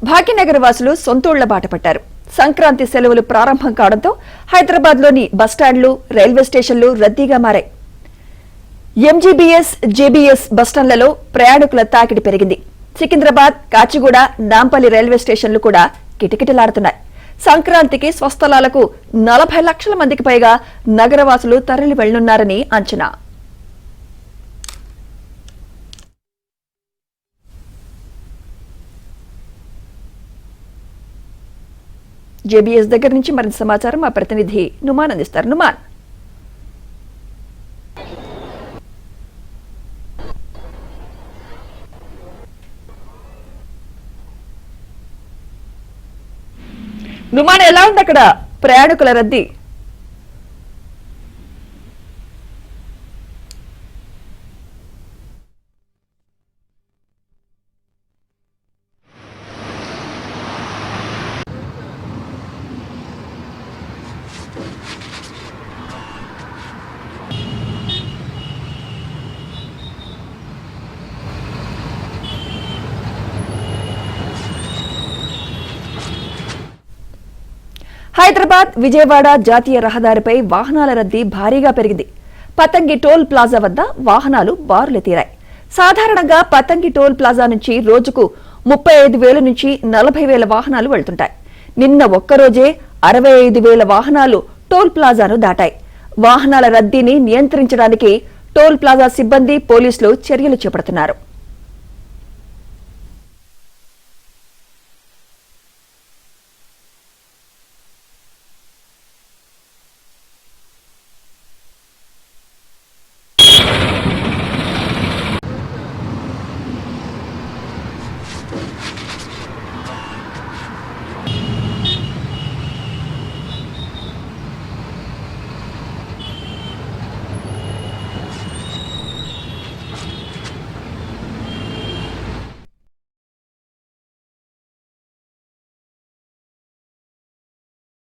భాగ్యనగర్ వాసులు సొంతూళ్ల బాట పట్టారు. సంక్రాంతి సెలవులు ప్రారంభం కావడంతో హైదరాబాద్లోని బస్టాండ్లు, రైల్వే స్టేషన్లు రద్దీగా మారాయి. ఎంజీబీఎస్, జేబీఎస్ బస్టాండ్లలో ప్రయాణికుల తాకిడి పెరిగింది. సికింద్రాబాద్, కాచిగూడ, నాంపల్లి రైల్వే స్టేషన్లు కూడా కిటకిటలాడుతున్నాయి. సంక్రాంతికి స్వస్థలాలకు 40 లక్షల మందికి పైగా నగరవాసులు తరలి వెళ్లనున్నారని అంచనా. జేబీఎస్ దగ్గర నుంచి మరింత సమాచారం మా ప్రతినిధి నుమాన్ అందిస్తారు. నుమాన్, ఎలా ఉంది అక్కడ ప్రయాణికుల రద్దీ? హైదరాబాద్, విజయవాడ జాతీయ రహదారిపై వాహనాల రద్దీ భారీగా పెరిగింది. పతంగి టోల్ ప్లాజా వద్ద వాహనాలు బారులు తీరాయి. సాధారణంగా పతంగి టోల్ ప్లాజా నుంచి రోజుకు 35,000 నుంచి 40,000 వాహనాలు వెళ్తుంటాయి. నిన్న ఒక్కరోజే 65,000 వాహనాలు టోల్ ప్లాజాను దాటాయి. వాహనాల రద్దీని నియంత్రించడానికి టోల్ ప్లాజా సిబ్బంది, పోలీసులు చర్యలు చేపడుతున్నారు.